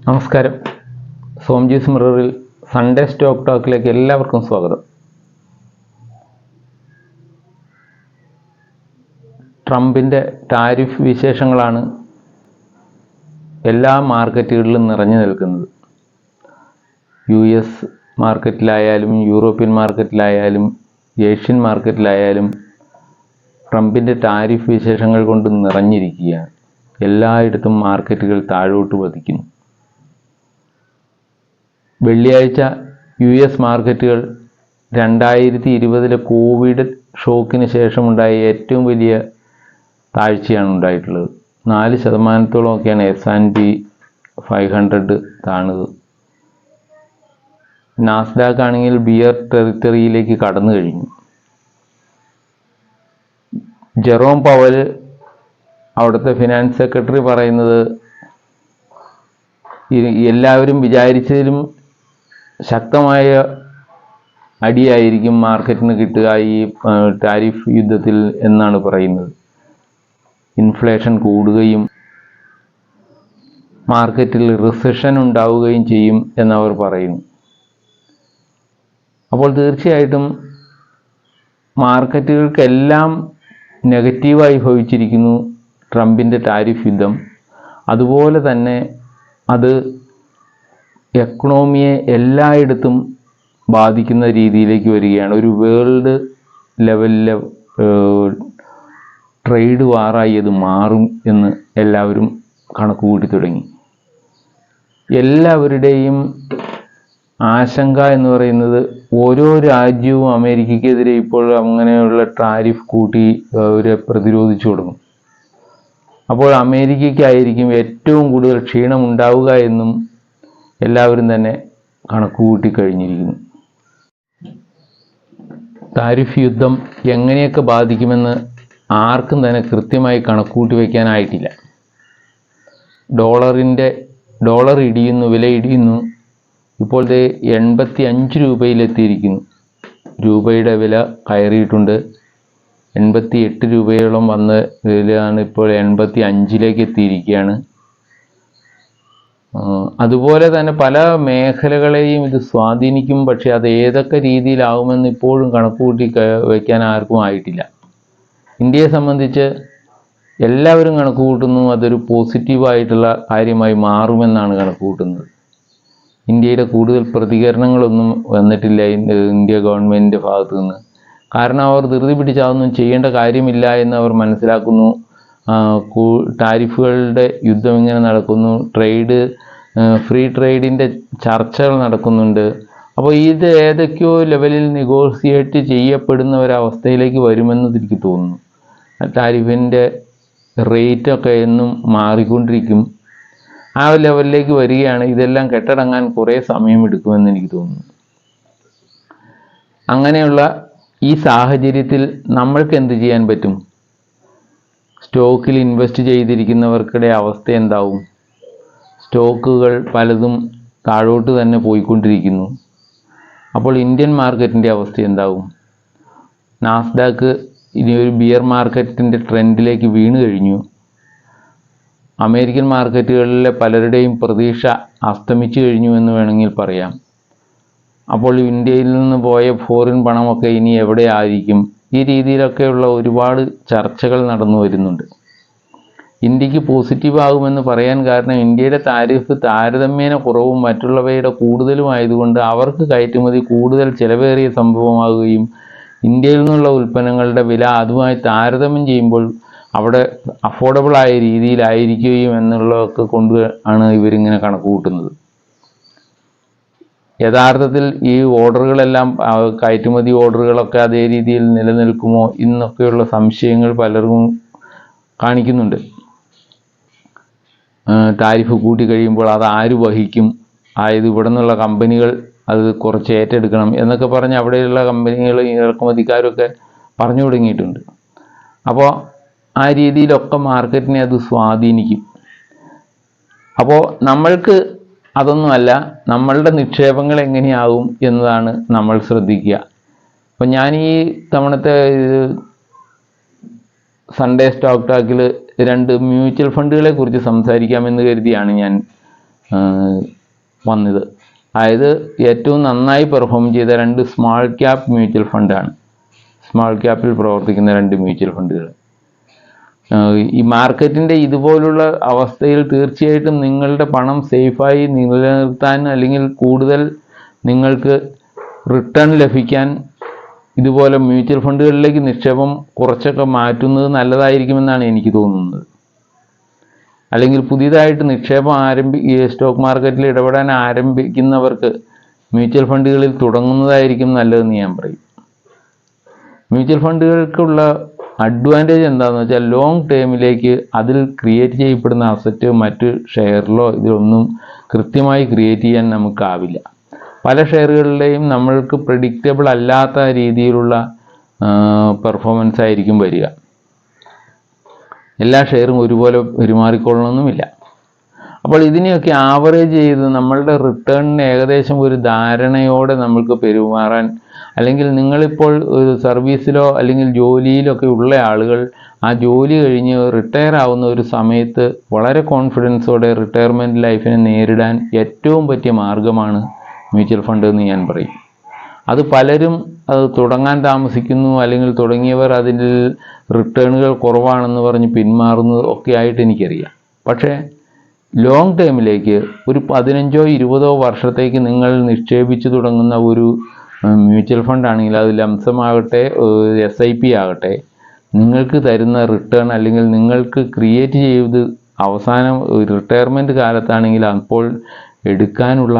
നമസ്കാരം. സോംജീസ് മിററിൽ Sunday stock ടോക്കിലേക്ക് എല്ലാവർക്കും സ്വാഗതം. ട്രംപിൻ്റെ ടാരിഫ് വിശേഷങ്ങളാണ് എല്ലാ മാർക്കറ്റുകളിലും നിറഞ്ഞു നിൽക്കുന്നത്. US മാർക്കറ്റിലായാലും യൂറോപ്യൻ മാർക്കറ്റിലായാലും ഏഷ്യൻ മാർക്കറ്റിലായാലും ട്രംപിൻ്റെ ടാരിഫ് വിശേഷങ്ങൾ കൊണ്ട് നിറഞ്ഞിരിക്കുകയാണ്. എല്ലായിടത്തും മാർക്കറ്റുകൾ താഴോട്ട് പതിക്കുന്നു. വെള്ളിയാഴ്ച US മാർക്കറ്റുകൾ 2020 കോവിഡ് ഷോക്കിന് ശേഷമുണ്ടായ ഏറ്റവും വലിയ താഴ്ചയാണ് ഉണ്ടായിട്ടുള്ളത്. 4% S&P 500 താണത്. നാസ്ഡാക്ക് ആണെങ്കിൽ ബിയർ ടെറിട്ടറിയിലേക്ക് കടന്നു കഴിഞ്ഞു. ജെറോം പവൽ, അവിടുത്തെ ഫിനാൻസ് സെക്രട്ടറി, പറയുന്നത് എല്ലാവരും വിചാരിച്ചതിലും ശക്തമായ അടിയായിരിക്കും മാർക്കറ്റിന് കിട്ടുക ഈ ടാരിഫ് യുദ്ധത്തിൽ എന്നാണ് പറയുന്നത്. ഇൻഫ്ലേഷൻ കൂടുകയും മാർക്കറ്റിൽ റിസഷൻ ഉണ്ടാവുകയും ചെയ്യും എന്നവർ പറയുന്നു. അപ്പോൾ തീർച്ചയായിട്ടും മാർക്കറ്റുകൾക്കെല്ലാം നെഗറ്റീവായി ഭവിച്ചിരിക്കുന്നു ട്രംപിൻ്റെ ടാരിഫ് യുദ്ധം. അതുപോലെ തന്നെ അത് എക്കണോമിയെ എല്ലായിടത്തും ബാധിക്കുന്ന രീതിയിലേക്ക് വരികയാണ്. ഒരു വേൾഡ് ലെവലിലെ ട്രേഡ് വാറായി അത് മാറും എന്ന് എല്ലാവരും കണക്ക് കൂട്ടി തുടങ്ങി. എല്ലാവരുടെയും ആശങ്ക എന്ന് പറയുന്നത് ഓരോ രാജ്യവും അമേരിക്കയ്ക്കെതിരെ ഇപ്പോൾ അങ്ങനെയുള്ള ടാരിഫ് കൂട്ടി അവരെ പ്രതിരോധിച്ചു തുടങ്ങും. അപ്പോൾ അമേരിക്കയ്ക്കായിരിക്കും ഏറ്റവും കൂടുതൽ ക്ഷീണം ഉണ്ടാവുക എന്നും എല്ലാവരും തന്നെ കണക്കുകൂട്ടി കഴിഞ്ഞിരിക്കുന്നു. ടാരിഫ് യുദ്ധം എങ്ങനെയൊക്കെ ബാധിക്കുമെന്ന് ആർക്കും തന്നെ കൃത്യമായി കണക്കുകൂട്ടി വയ്ക്കാനായിട്ടില്ല. ഡോളർ ഇടിയുന്നു, വില ഇടിയുന്നു. ഇപ്പോഴത്തെ 85 രൂപയിലെത്തിയിരിക്കുന്നു. രൂപയുടെ വില കയറിയിട്ടുണ്ട്. 88 രൂപയോളം വന്ന വിലയാണ് ഇപ്പോൾ 85 എത്തിയിരിക്കുകയാണ്. അതുപോലെ തന്നെ പല മേഖലകളെയും ഇത് സ്വാധീനിക്കും. പക്ഷെ അത് ഏതൊക്കെ രീതിയിലാവുമെന്ന് ഇപ്പോഴും കണക്കുകൂട്ടി വയ്ക്കാൻ ആർക്കും ആയിട്ടില്ല. ഇന്ത്യയെ സംബന്ധിച്ച് എല്ലാവരും കണക്ക് കൂട്ടുന്നു അതൊരു പോസിറ്റീവായിട്ടുള്ള കാര്യമായി മാറുമെന്നാണ് കണക്ക് കൂട്ടുന്നത്. ഇന്ത്യയുടെ കൂടുതൽ പ്രതികരണങ്ങളൊന്നും വന്നിട്ടില്ല ഇന്ത്യ ഗവൺമെൻറ്റിൻ്റെ ഭാഗത്തു നിന്ന്. കാരണം അവർ ധൃതി പിടിച്ച് അതൊന്നും ചെയ്യേണ്ട കാര്യമില്ല എന്ന് അവർ മനസ്സിലാക്കുന്നു. ടാരിഫുകളുടെ യുദ്ധം ഇങ്ങനെ നടക്കുന്നു, ഫ്രീ ട്രേഡിൻ്റെ ചർച്ചകൾ നടക്കുന്നുണ്ട്. അപ്പോൾ ഇത് ഏതൊക്കെയോ ലെവലിൽ നെഗോഷിയേറ്റ് ചെയ്യപ്പെടുന്ന ഒരവസ്ഥയിലേക്ക് വരുമെന്ന് എനിക്ക് തോന്നുന്നു. ടാരിഫിൻ്റെ റേറ്റൊക്കെ എന്നും മാറിക്കൊണ്ടിരിക്കും. ആ ലെവലിലേക്ക് വരികയാണ്. ഇതെല്ലാം കെട്ടടങ്ങാൻ കുറേ സമയമെടുക്കുമെന്ന് എനിക്ക് തോന്നുന്നു. അങ്ങനെയുള്ള ഈ സാഹചര്യത്തിൽ നമ്മൾക്ക് എന്ത് ചെയ്യാൻ പറ്റും? സ്റ്റോക്കിൽ ഇൻവെസ്റ്റ് ചെയ്തിരിക്കുന്നവർക്കിടെ അവസ്ഥ എന്താവും? സ്റ്റോക്കുകൾ പലതും താഴോട്ട് തന്നെ പോയിക്കൊണ്ടിരിക്കുന്നു. അപ്പോൾ ഇന്ത്യൻ മാർക്കറ്റിൻ്റെ അവസ്ഥ എന്താവും? നാസ്ഡാക്ക് ഇനി ഒരു ബിയർ മാർക്കറ്റിൻ്റെ ട്രെൻഡിലേക്ക് വീണ് കഴിഞ്ഞു. അമേരിക്കൻ മാർക്കറ്റുകളിലെ പലരുടെയും പ്രതീക്ഷ അസ്തമിച്ചു കഴിഞ്ഞു എന്ന് വേണമെങ്കിൽ പറയാം. അപ്പോൾ ഇന്ത്യയിൽ നിന്ന് പോയ ഫോറിൻ പണമൊക്കെ ഇനി എവിടെ ആയിരിക്കും? ഈ രീതിയിലൊക്കെയുള്ള ഒരുപാട് ചർച്ചകൾ നടന്നു വരുന്നുണ്ട്. ഇന്ത്യക്ക് പോസിറ്റീവ് ആകുമെന്ന് പറയാൻ കാരണം ഇന്ത്യയുടെ താരിഫ് താരതമ്യേന കുറവും മറ്റുള്ളവയുടെ കൂടുതലും ആയതുകൊണ്ട് അവർക്ക് കയറ്റുമതി കൂടുതൽ ചിലവേറിയ സംഭവമാകുകയും ഇന്ത്യയിൽ നിന്നുള്ള ഉൽപ്പന്നങ്ങളുടെ വില അതുമായി താരതമ്യം ചെയ്യുമ്പോൾ അവിടെ അഫോർഡബിളായ രീതിയിലായിരിക്കുകയും എന്നുള്ളതൊക്കെ കൊണ്ട് ആണ് ഇവരിങ്ങനെ കണക്ക് കൂട്ടുന്നത്. യഥാർത്ഥത്തിൽ ഈ ഓർഡറുകളെല്ലാം കയറ്റുമതി ഓർഡറുകളൊക്കെ അതേ രീതിയിൽ നിലനിൽക്കുമോ എന്നൊക്കെയുള്ള സംശയങ്ങൾ പലർക്കും കാണിക്കുന്നുണ്ട്. ടാരിഫ് കൂട്ടി കഴിയുമ്പോൾ അത് ആര് വഹിക്കും? ആയത് ഇവിടെ നിന്നുള്ള കമ്പനികൾ അത് കുറച്ച് ഏറ്റെടുക്കണം എന്നൊക്കെ പറഞ്ഞ് അവിടെയുള്ള കമ്പനികൾ ഇറക്കുമതിക്കാരൊക്കെ പറഞ്ഞു തുടങ്ങിയിട്ടുണ്ട്. അപ്പോൾ ആ രീതിയിലൊക്കെ മാർക്കറ്റിനെ അത് സ്വാധീനിക്കും. അപ്പോൾ നമ്മൾക്ക് അതൊന്നുമല്ല, നമ്മളുടെ നിക്ഷേപങ്ങൾ എങ്ങനെയാവും എന്നതാണ് നമ്മൾ ശ്രദ്ധിക്കുക. അപ്പോൾ ഞാൻ ഈ തവണത്തെ സൺഡേ സ്റ്റോക്ക് ടോക്കിൽ 2 മ്യൂച്വൽ ഫണ്ടുകളെ കുറിച്ച് സംസാരിക്കാമെന്ന് കരുതിയാണ് ഞാൻ വന്നത്. അതായത് ഏറ്റവും നന്നായി പെർഫോം ചെയ്ത 2 സ്മാൾ ക്യാപ്പ് മ്യൂച്വൽ ഫണ്ടാണ്. സ്മാൾ ക്യാപ്പിൽ പ്രവർത്തിക്കുന്ന 2 മ്യൂച്വൽ ഫണ്ടുകൾ. ഈ മാർക്കറ്റിൻ്റെ ഇതുപോലുള്ള അവസ്ഥയിൽ തീർച്ചയായിട്ടും നിങ്ങളുടെ പണം സേഫായി നിലനിർത്താൻ അല്ലെങ്കിൽ കൂടുതൽ നിങ്ങൾക്ക് റിട്ടേൺ ലഭിക്കാൻ ഇതുപോലെ മ്യൂച്വൽ ഫണ്ടുകളിലേക്ക് നിക്ഷേപം കുറച്ചൊക്കെ മാറ്റുന്നത് നല്ലതായിരിക്കുമെന്നാണ് എനിക്ക് തോന്നുന്നത്. അല്ലെങ്കിൽ പുതിയതായിട്ട് നിക്ഷേപം സ്റ്റോക്ക് മാർക്കറ്റിൽ ഇടപെടാൻ ആരംഭിക്കുന്നവർക്ക് മ്യൂച്വൽ ഫണ്ടുകളിൽ തുടങ്ങുന്നതായിരിക്കും നല്ലതെന്ന് ഞാൻ പറയും. മ്യൂച്വൽ ഫണ്ടുകൾക്കുള്ള അഡ്വാൻറ്റേജ് എന്താണെന്ന് വെച്ചാൽ ലോങ് ടേമിലേക്ക് അതിൽ ക്രിയേറ്റ് ചെയ്യപ്പെടുന്ന അസറ്റ് മറ്റ് ഷെയറിലോ ഇതിലൊന്നും കൃത്യമായി ക്രിയേറ്റ് ചെയ്യാൻ നമുക്കാവില്ല. പല ഷെയറുകളിലെയും നമ്മൾക്ക് പ്രെഡിക്റ്റബിൾ അല്ലാത്ത രീതിയിലുള്ള പെർഫോമൻസ് ആയിരിക്കും വരിക. എല്ലാ ഷെയറും ഒരുപോലെ പെരുമാറിക്കൊള്ളണമെന്നുമില്ല. അപ്പോൾ ഇതിനെയൊക്കെ ആവറേജ് ചെയ്ത് നമ്മളുടെ റിട്ടേണിന് ഏകദേശം ഒരു ധാരണയോടെ നമ്മൾക്ക് പെരുമാറാൻ, അല്ലെങ്കിൽ നിങ്ങളിപ്പോൾ ഒരു സർവീസിലോ അല്ലെങ്കിൽ ജോലിയിലൊക്കെ ഉള്ള ആളുകൾ ആ ജോലി കഴിഞ്ഞ് റിട്ടയർ ആവുന്ന ഒരു സമയത്ത് വളരെ കോൺഫിഡൻസോടെ റിട്ടയർമെൻറ്റ് ലൈഫിനെ നേരിടാൻ ഏറ്റവും പറ്റിയ മാർഗമാണ് മ്യൂച്വൽ ഫണ്ട് എന്ന് ഞാൻ പറയും. അത് പലരും അത് തുടങ്ങാൻ താമസിക്കുന്നു, അല്ലെങ്കിൽ തുടങ്ങിയവർ അതിൽ റിട്ടേണുകൾ കുറവാണെന്ന് പറഞ്ഞ് പിന്മാറുന്നത് ഒക്കെ ആയിട്ട് എനിക്കറിയാം. പക്ഷേ ലോങ് ടേമിലേക്ക് ഒരു 15-20 വർഷത്തേക്ക് നിങ്ങൾ നിക്ഷേപിച്ചു തുടങ്ങുന്ന ഒരു മ്യൂച്വൽ ഫണ്ട് ആണെങ്കിൽ, അത് ലംസമാകട്ടെ SIP ആകട്ടെ, നിങ്ങൾക്ക് തരുന്ന റിട്ടേൺ അല്ലെങ്കിൽ നിങ്ങൾക്ക് ക്രിയേറ്റ് ചെയ്ത് അവസാനം റിട്ടയർമെൻറ്റ് കാലത്താണെങ്കിൽ അപ്പോൾ എടുക്കാനുള്ള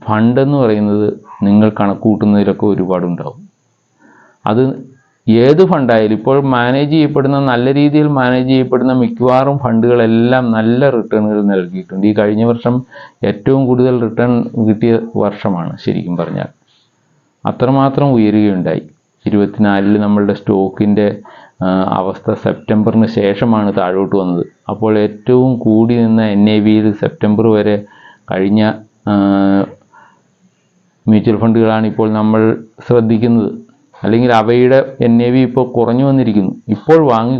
ഫണ്ടെന്ന് പറയുന്നത് നിങ്ങൾ കണക്ക് കൂട്ടുന്നതിലൊക്കെ ഒരുപാടുണ്ടാവും. അത് ഏത് ഫണ്ടായാലും ഇപ്പോൾ മാനേജ് ചെയ്യപ്പെടുന്ന, നല്ല രീതിയിൽ മാനേജ് ചെയ്യപ്പെടുന്ന മിക്കവാറും ഫണ്ടുകളെല്ലാം നല്ല റിട്ടേണുകൾ നൽകിയിട്ടുണ്ട്. ഈ കഴിഞ്ഞ വർഷം ഏറ്റവും കൂടുതൽ റിട്ടേൺ കിട്ടിയ വർഷമാണ് ശരിക്കും പറഞ്ഞാൽ. അത്രമാത്രം ഉയരുകയുണ്ടായി. 24 നമ്മളുടെ സ്റ്റോക്കിൻ്റെ അവസ്ഥ സെപ്റ്റംബറിന് ശേഷമാണ് താഴോട്ട് വന്നത്. അപ്പോൾ ഏറ്റവും കൂടി നിന്ന NAVയിൽ സെപ്റ്റംബർ വരെ കഴിഞ്ഞ മ്യൂച്വൽ ഫണ്ടുകളാണ് ഇപ്പോൾ നമ്മൾ ശ്രദ്ധിക്കുന്നത്. അല്ലെങ്കിൽ അവയുടെ NAV ഇപ്പോൾ കുറഞ്ഞു വന്നിരിക്കുന്നു. ഇപ്പോൾ വാങ്ങി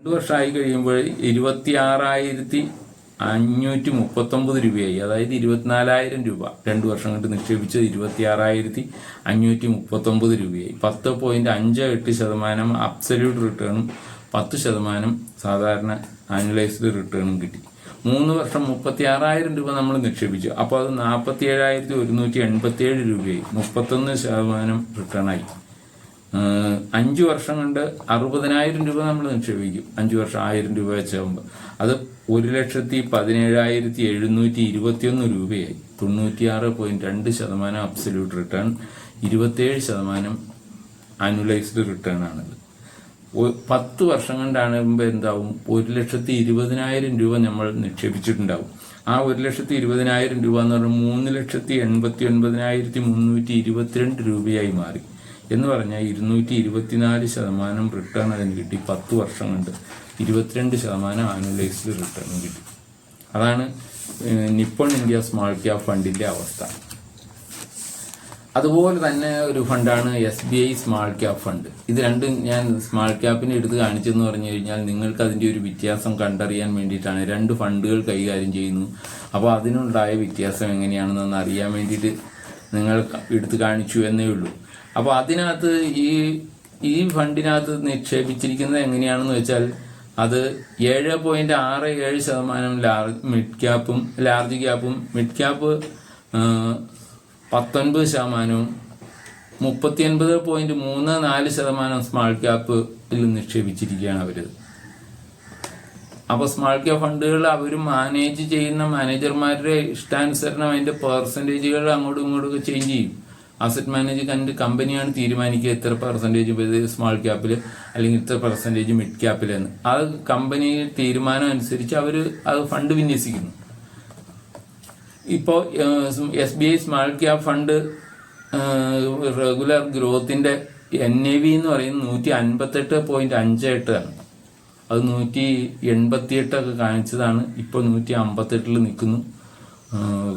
2 വർഷമായി കഴിയുമ്പോൾ 26,539 രൂപയായി. അതായത് 24,000 രൂപ 2 വർഷം കൊണ്ട് നിക്ഷേപിച്ചത് 26,539 രൂപയായി. 10.58% അബ്സല്യൂട്ട് റിട്ടേണും 10% സാധാരണ ആനുവലൈസ്ഡ് റിട്ടേണും കിട്ടി. 3 വർഷം 36,000 രൂപ നമ്മൾ നിക്ഷേപിച്ചു. അപ്പോൾ അത് 47,187 രൂപയായി. 31% റിട്ടേണായി. 5 വർഷം കൊണ്ട് 60,000 രൂപ നമ്മൾ നിക്ഷേപിക്കും. 5 വർഷം 1000 രൂപ വെച്ചാകുമ്പോൾ അത് 1,17,721 രൂപയായി. 96.2% അബ്സല്യൂട്ട് റിട്ടേൺ, 27% ആനുവലൈസ്ഡ് റിട്ടേൺ ആണത്. 10 വർഷം കൊണ്ടാകുമ്പോൾ എന്താവും? 1,20,000 രൂപ നമ്മൾ നിക്ഷേപിച്ചിട്ടുണ്ടാവും. ആ 1,20,000 രൂപ എന്ന് പറഞ്ഞാൽ 3,89,322 രൂപയായി മാറി. എന്ന് പറഞ്ഞാൽ 224% റിട്ടേൺ അതിന് കിട്ടി. 10 വർഷം കൊണ്ട് 22% ആനുവലൈസ്ഡ് റിട്ടേണും കിട്ടി. അതാണ് നിപ്പോൺ ഇന്ത്യ സ്മാൾ ക്യാപ് ഫണ്ടിന്റെ അവസ്ഥ. അതുപോലെ തന്നെ ഒരു ഫണ്ടാണ് SBI സ്മാൾ ക്യാപ് ഫണ്ട്. ഇത് രണ്ടും ഞാൻ സ്മാൾ ക്യാപ്പിനെ എടുത്ത് കാണിച്ചെന്ന് പറഞ്ഞു കഴിഞ്ഞാൽ നിങ്ങൾക്ക് അതിന്റെ ഒരു വ്യത്യാസം കണ്ടറിയാൻ വേണ്ടിയിട്ടാണ്. 2 ഫണ്ടുകൾ കൈകാര്യം ചെയ്യുന്നു. അപ്പോൾ അതിനുണ്ടായ വ്യത്യാസം എങ്ങനെയാണെന്നൊന്ന് അറിയാൻ വേണ്ടിയിട്ട് നിങ്ങൾ എടുത്ത് കാണിച്ചു എന്നേ ഉള്ളൂ. അപ്പോൾ അതിനകത്ത് ഈ ഫണ്ടിനകത്ത് നിക്ഷേപിച്ചിരിക്കുന്നത് എങ്ങനെയാണെന്ന് വെച്ചാൽ അത് 7.67% മിഡ് ക്യാപ്പും ലാർജ് ക്യാപ്പും, മിഡ് ക്യാപ്പ് 19%, 39.34% സ്മാൾ ക്യാപ്പിൽ നിക്ഷേപിച്ചിരിക്കുകയാണ് അവർ. അപ്പോൾ സ്മാൾ ക്യാപ് ഫണ്ടുകൾ അവർ മാനേജ് ചെയ്യുന്ന മാനേജർമാരുടെ ഇഷ്ടാനുസരണം അതിന്റെ പെർസെൻറ്റേജുകൾ അങ്ങോട്ടും ഇങ്ങോട്ടും ചേഞ്ച് ചെയ്യും. അസറ്റ് മാനേജ്മെന്റ് കമ്പനിയാണ് തീരുമാനിക്കുക എത്ര പെർസെൻറ്റേജ് സ്മാൾ ക്യാപ്പിൽ അല്ലെങ്കിൽ ഇത്ര പെർസെൻറ്റേജ് മിഡ് ക്യാപ്പിൽ എന്ന്. ആ കമ്പനി തീരുമാനം അനുസരിച്ച് അവർ അത് ഫണ്ട് വിന്യസിക്കുന്നു. ഇപ്പോൾ SBI small cap fund regular ഗ്രോത്തിന്റെ NAV എന്ന് പറയുന്നത് 158.58 ആണ്. അത് 188 കാണിച്ചതാണ്. ഇപ്പോൾ 158 നിൽക്കുന്നു.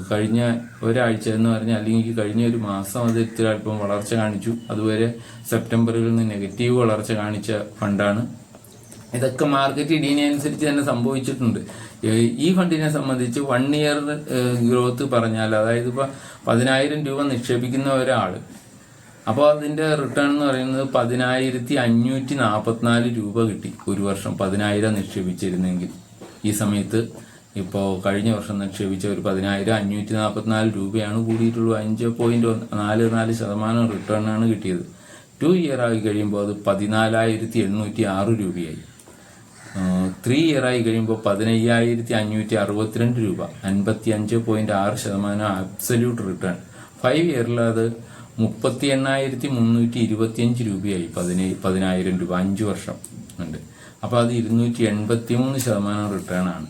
കഴിഞ്ഞ ഒരാഴ്ച എന്ന് പറഞ്ഞാൽ അല്ലെങ്കിൽ കഴിഞ്ഞ ഒരു മാസം അത് ഇത്തിരി അല്പം വളർച്ച കാണിച്ചു. അതുവരെ സെപ്റ്റംബറിൽ നിന്ന് നെഗറ്റീവ് വളർച്ച കാണിച്ച ഫണ്ടാണ്. ഇതൊക്കെ മാർക്കറ്റ് ഇടിയനുസരിച്ച് തന്നെ സംഭവിച്ചിട്ടുണ്ട്. ഈ ഫണ്ടിനെ സംബന്ധിച്ച് 1 ഇയർ ഗ്രോത്ത് പറഞ്ഞാൽ, അതായത് ഇപ്പോൾ 10,000 രൂപ നിക്ഷേപിക്കുന്ന ഒരാൾ, അപ്പോൾ അതിന്റെ റിട്ടേൺ എന്ന് പറയുന്നത് 10,544 രൂപ കിട്ടി ഒരു വർഷം. 10,000 നിക്ഷേപിച്ചിരുന്നെങ്കിൽ ഈ സമയത്ത് ഇപ്പോൾ കഴിഞ്ഞ വർഷം നിക്ഷേപിച്ച ഒരു 10,544 രൂപയാണ് കൂടിയിട്ടുള്ളൂ. 5.44% റിട്ടേൺ ആണ് കിട്ടിയത്. 2 ഇയർ ആയി കഴിയുമ്പോൾ അത് 14,806 രൂപയായി. 3 ഇയർ ആയി കഴിയുമ്പോൾ 15,562 രൂപ, 55.6% അബ്സല്യൂട്ട് റിട്ടേൺ. 5 ഇയറിൽ അത് 38,325 രൂപയായി. 10,000 രൂപ 5 വർഷം ഉണ്ട്. അപ്പോൾ അത് 283% റിട്ടേൺ ആണ്.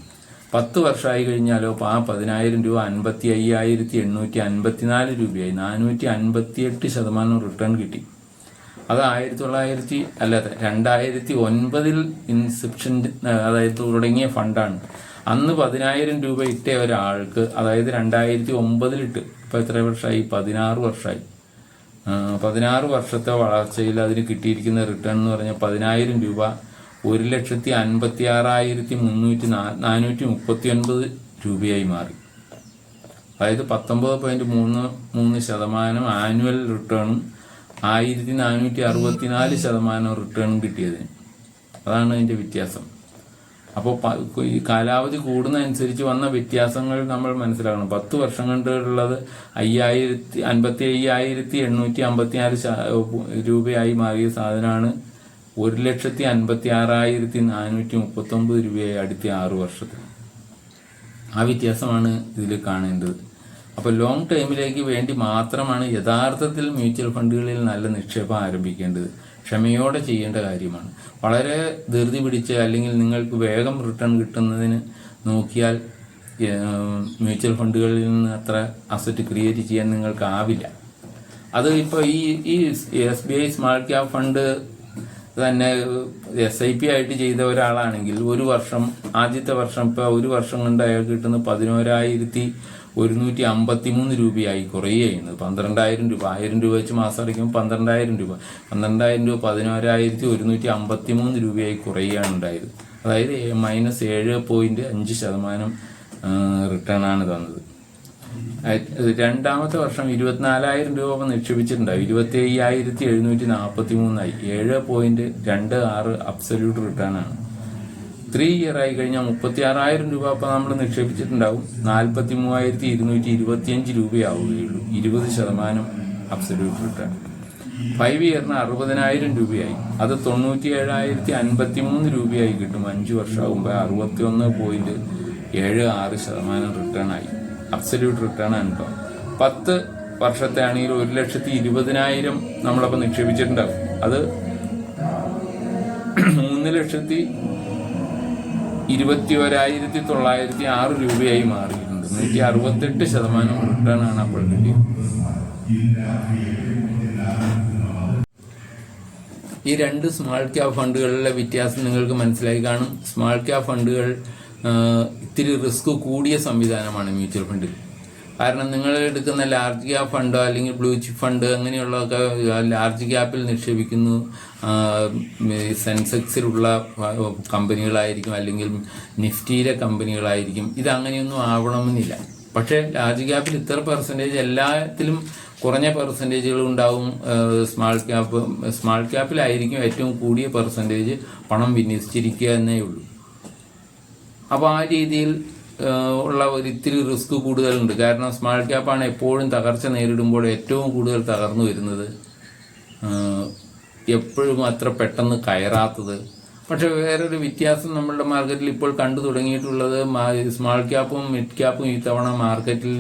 10 വർഷമായി കഴിഞ്ഞാലോ ആ 10,000 രൂപ 55,854 രൂപയായി. 458% റിട്ടേൺ കിട്ടി. അത് 2009 ഇൻസെപ്ഷൻ, അതായത് തുടങ്ങിയ ഫണ്ടാണ്. അന്ന് 10,000 രൂപ ഇട്ട ഒരാൾക്ക്, അതായത് 2009 ഇട്ട്, ഇപ്പൊ എത്ര വർഷമായി? 16 വർഷമായി. 16 വർഷത്തെ വളർച്ചയിൽ അതിന് കിട്ടിയിരിക്കുന്ന റിട്ടേൺ എന്ന് പറഞ്ഞാൽ 10,000 രൂപ 1,56,439 രൂപയായി മാറി. അതായത് 19.33% ആനുവൽ റിട്ടേണും 1,464% റിട്ടേണും കിട്ടിയതിന്. അതാണ് അതിന്റെ വ്യത്യാസം. അപ്പോൾ ഈ കാലാവധി കൂടുന്നതനുസരിച്ച് വന്ന വ്യത്യാസങ്ങൾ നമ്മൾ മനസ്സിലാക്കണം. 10 വർഷം കൊണ്ടുള്ളത് 55,854 രൂപയായി മാറിയ സാധനമാണ് 1,56,439 രൂപയായി അടുത്ത 6 വർഷത്തിൽ. ആ വ്യത്യാസമാണ് ഇതിൽ കാണേണ്ടത്. അപ്പോൾ ലോങ് ടൈമിലേക്ക് വേണ്ടി മാത്രമാണ് യഥാർത്ഥത്തിൽ മ്യൂച്വൽ ഫണ്ടുകളിൽ നല്ല നിക്ഷേപം ആരംഭിക്കേണ്ടത്. ക്ഷമയോടെ ചെയ്യേണ്ട കാര്യമാണ്. വളരെ ധൃതി പിടിച്ച് അല്ലെങ്കിൽ നിങ്ങൾക്ക് വേഗം റിട്ടേൺ കിട്ടുന്നതിന് നോക്കിയാൽ മ്യൂച്വൽ ഫണ്ടുകളിൽ നിന്ന് അത്ര അസറ്റ് ക്രിയേറ്റ് ചെയ്യാൻ നിങ്ങൾക്കാവില്ല. അത് ഇപ്പോൾ ഈ SBI സ്മാൾ ക്യാപ് ഫണ്ട് തന്നെ SIP ആയിട്ട് ചെയ്ത ഒരാളാണെങ്കിൽ ഒരു വർഷം, ആദ്യത്തെ വർഷം ഇപ്പോൾ ഒരു വർഷം കൊണ്ട് അയാൾക്ക് കിട്ടുന്ന 11,153 രൂപയായി കുറയുകയാണ്. 12,000 രൂപ, 1,000 രൂപ വെച്ച് മാസം അടയ്ക്കുമ്പോൾ 12,000 രൂപ, 11,000 രൂപ 11,153 രൂപയായി കുറയുകയാണ് ഉണ്ടായത്. അതായത് -7.5% റിട്ടേൺ ആണ് തന്നത്. രണ്ടാമത്തെ വർഷം 24,000 രൂപ നിക്ഷേപിച്ചിട്ടുണ്ടാവും, 25,743 7.26 അബ്സല്യൂട്ട് റിട്ടേൺ ആണ്. 3 ഇയർ ആയി കഴിഞ്ഞാൽ 36,000 രൂപ അപ്പം നമ്മൾ നിക്ഷേപിച്ചിട്ടുണ്ടാവും, 43,225 രൂപയാവുകയുള്ളൂ, 20% അബ്സല്യൂട്ട് റിട്ടേൺ. 5 ഇയറിന് 60,000 രൂപയായി, അത് 97,053 രൂപയായി കിട്ടും. 5 വർഷമാകുമ്പോൾ 61.76% റിട്ടേൺ ആയി, അബ്സല്യൂട്ട് റിട്ടേൺ ആണ് കേട്ടോ. 10 വർഷത്തെ ആണെങ്കിൽ 1,20,000 നമ്മളപ്പോൾ നിക്ഷേപിച്ചിട്ടുണ്ടാവും, അത് 3,21,906 രൂപയായി മാറിയിട്ടുണ്ട്. 168% റിട്ടേൺ ആണ് അപ്പോൾ കിട്ടിയത്. ഈ 2 സ്മാൾ ക്യാപ് ഫണ്ടുകളിലെ വ്യത്യാസം നിങ്ങൾക്ക് മനസ്സിലായി കാണും. സ്മാൾ ക്യാപ് ഫണ്ടുകൾ ഇത്തിരി റിസ്ക് കൂടിയ സംവിധാനമാണ് മ്യൂച്വൽ ഫണ്ടിൽ. കാരണം നിങ്ങൾ എടുക്കുന്ന ലാർജ് ക്യാപ് ഫണ്ടോ അല്ലെങ്കിൽ ബ്ലൂ ചിപ്പ് ഫണ്ട് അങ്ങനെയുള്ളതൊക്കെ ലാർജ് ക്യാപ്പിൽ നിക്ഷേപിക്കുന്നു, സെൻസെക്സിലുള്ള കമ്പനികളായിരിക്കും അല്ലെങ്കിൽ നിഫ്റ്റിയിലെ കമ്പനികളായിരിക്കും. ഇതങ്ങനെയൊന്നും ആവണമെന്നില്ല. പക്ഷേ ലാർജ് ക്യാപ്പിൽ ഇത്ര പെർസെൻറ്റേജ്, എല്ലാത്തിലും കുറഞ്ഞ പെർസെൻറ്റേജുകൾ ഉണ്ടാവും. സ്മാൾ ക്യാപ്പിലായിരിക്കും ഏറ്റവും കൂടിയ പെർസെൻറ്റേജ് പണം വിന്യസിച്ചിരിക്കുക എന്നേ ഉള്ളൂ. അപ്പോൾ ആ രീതിയിൽ ഉള്ള ഒരു ഇത്തിരി റിസ്ക് കൂടുതലുണ്ട്. കാരണം സ്മാൾ ക്യാപ്പാണ് എപ്പോഴും തകർച്ച നേരിടുമ്പോൾ ഏറ്റവും കൂടുതൽ തകർന്നു വരുന്നത്, എപ്പോഴും അത്ര പെട്ടെന്ന് കയറാത്തത്. പക്ഷെ വേറൊരു വ്യത്യാസം നമ്മളുടെ മാർക്കറ്റിൽ ഇപ്പോൾ കണ്ടു തുടങ്ങിയിട്ടുള്ളത്, സ്മാൾ ക്യാപ്പും മിഡ് ക്യാപ്പും ഇത്തവണ മാർക്കറ്റിൽ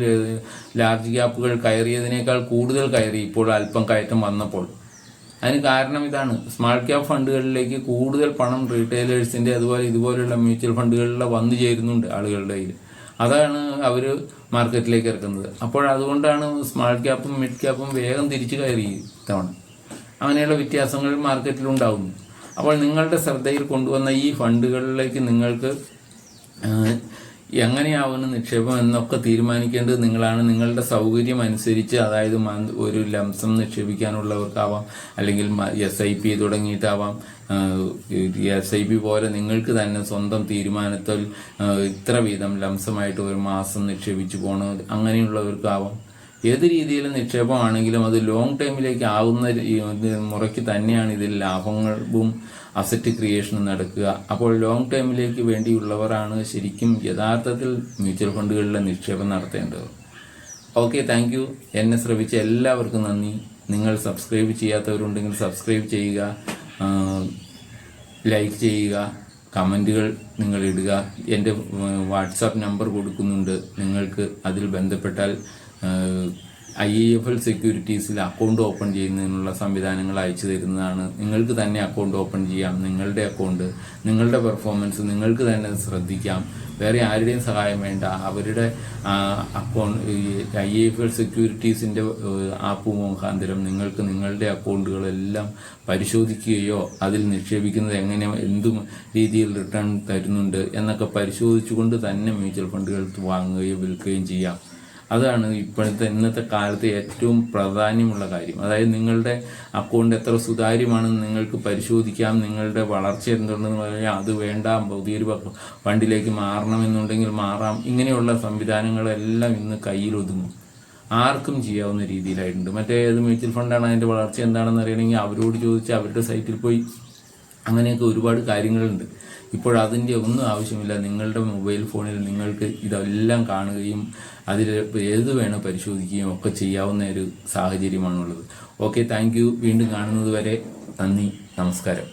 ലാർജ് ക്യാപ്പുകൾ കയറിയതിനേക്കാൾ കൂടുതൽ കയറി ഇപ്പോൾ അല്പം കയറ്റം വന്നപ്പോൾ. അതിന് കാരണം ഇതാണ്, സ്മാൾ ക്യാപ് ഫണ്ടുകളിലേക്ക് കൂടുതൽ പണം റീറ്റെയിലേഴ്സിൻ്റെ അതുപോലെ ഇതുപോലെയുള്ള മ്യൂച്വൽ ഫണ്ടുകളിലെ വന്നു ചേരുന്നുണ്ട് ആളുകളുടെ കയ്യിൽ. അതാണ് അവർ മാർക്കറ്റിലേക്ക് ഇറക്കുന്നത്. അപ്പോൾ അതുകൊണ്ടാണ് സ്മാൾ ക്യാപ്പും മിഡ് ക്യാപ്പും വേഗം തിരിച്ചു കയറി ഇത്തവണ. അങ്ങനെയുള്ള വ്യത്യാസങ്ങൾ മാർക്കറ്റിലുണ്ടാകുന്നു. അപ്പോൾ നിങ്ങളുടെ ശ്രദ്ധയിൽ കൊണ്ടുവന്ന ഈ ഫണ്ടുകളിലേക്ക് നിങ്ങൾക്ക് എങ്ങനെയാവുന്ന നിക്ഷേപം എന്നൊക്കെ തീരുമാനിക്കേണ്ടത് നിങ്ങളാണ്. നിങ്ങളുടെ സൗകര്യം അനുസരിച്ച്, അതായത് ഒരു ലംസം നിക്ഷേപിക്കാനുള്ളവർക്കാവാം, അല്ലെങ്കിൽ SIP തുടങ്ങിയിട്ടാവാം. SIP പോലെ നിങ്ങൾക്ക് തന്നെ സ്വന്തം തീരുമാനത്തിൽ ഇത്ര വീതം ലംസമായിട്ട് ഒരു മാസം നിക്ഷേപിച്ചു പോകണം, അങ്ങനെയുള്ളവർക്കാവാം. ഏത് രീതിയിലും നിക്ഷേപമാണെങ്കിലും അത് ലോങ് ടൈമിലേക്ക് ആവുന്ന മുറയ്ക്ക് തന്നെയാണ് ഇതിൽ ലാഭങ്ങളും അസറ്റ് ക്രിയേഷനും നടക്കുക. അപ്പോൾ ലോങ് ടൈമിലേക്ക് വേണ്ടിയുള്ളവരാണ് ശരിക്കും യഥാർത്ഥത്തിൽ മ്യൂച്വൽ ഫണ്ടുകളിലെ നിക്ഷേപം നടത്തേണ്ടത്. Okay, thank you. എന്നെ ശ്രവിച്ച എല്ലാവർക്കും നന്ദി. നിങ്ങൾ സബ്സ്ക്രൈബ് ചെയ്യാത്തവരുണ്ടെങ്കിൽ സബ്സ്ക്രൈബ് ചെയ്യുക, ലൈക്ക് ചെയ്യുക, കമൻറ്റുകൾ നിങ്ങൾ ഇടുക. എൻ്റെ വാട്സാപ്പ് നമ്പർ കൊടുക്കുന്നുണ്ട്, നിങ്ങൾക്ക് അതിൽ ബന്ധപ്പെട്ടാൽ IIFL സെക്യൂരിറ്റീസിൽ അക്കൗണ്ട് ഓപ്പൺ ചെയ്യുന്നതിനുള്ള സംവിധാനങ്ങൾ അയച്ചു തരുന്നതാണ്. നിങ്ങൾക്ക് തന്നെ അക്കൗണ്ട് ഓപ്പൺ ചെയ്യാം. നിങ്ങളുടെ അക്കൗണ്ട്, നിങ്ങളുടെ പെർഫോമൻസ് നിങ്ങൾക്ക് തന്നെ ശ്രദ്ധിക്കാം. വേറെ ആരുടെയും സഹായം വേണ്ട. അവരുടെ അക്കൗണ്ട് IIFL സെക്യൂരിറ്റീസിൻ്റെ ആപ്പ് മുഖാന്തരം നിങ്ങൾക്ക് നിങ്ങളുടെ അക്കൗണ്ടുകളെല്ലാം പരിശോധിക്കുകയോ അതിൽ നിക്ഷേപിക്കുന്നത് എങ്ങനെ, എന്ത് രീതിയിൽ റിട്ടേൺ തരുന്നുണ്ട് എന്നൊക്കെ പരിശോധിച്ചുകൊണ്ട് തന്നെ മ്യൂച്വൽ ഫണ്ടുകൾ വാങ്ങുകയും വിൽക്കുകയും ചെയ്യാം. അതാണ് ഇന്നത്തെ കാലത്ത് ഏറ്റവും പ്രാധാന്യമുള്ള കാര്യം. അതായത് നിങ്ങളുടെ അക്കൗണ്ട് എത്ര സുതാര്യമാണെന്ന് നിങ്ങൾക്ക് പരിശോധിക്കാം. നിങ്ങളുടെ വളർച്ച എന്തുണ്ടെന്ന് പറഞ്ഞാൽ അത് വേണ്ട, പുതിയൊരു ഫണ്ടിലേക്ക് മാറണമെന്നുണ്ടെങ്കിൽ മാറാം. ഇങ്ങനെയുള്ള സംവിധാനങ്ങളെല്ലാം ഇന്ന് കയ്യിലൊതുങ്ങും, ആർക്കും ചെയ്യാവുന്ന രീതിയിലായിട്ടുണ്ട്. മറ്റേ ഏത് മ്യൂച്വൽ ഫണ്ടാണ് അതിൻ്റെ വളർച്ച എന്താണെന്ന് അറിയണമെങ്കിൽ അവരോട് ചോദിച്ച് അവരുടെ സൈറ്റിൽ പോയി അങ്ങനെയൊക്കെ ഒരുപാട് കാര്യങ്ങളുണ്ട്. ഇപ്പോഴതിൻ്റെ ഒന്നും ആവശ്യമില്ല. നിങ്ങളുടെ മൊബൈൽ ഫോണിൽ നിങ്ങൾക്ക് ഇതെല്ലാം കാണുകയും അതിൽ ഏത് വേണം പരിശോധിക്കുകയും ഒക്കെ ചെയ്യാവുന്ന ഒരു സാഹചര്യമാണുള്ളത്. Okay, thank you. വീണ്ടും കാണുന്നത് വരെ നന്ദി, നമസ്കാരം.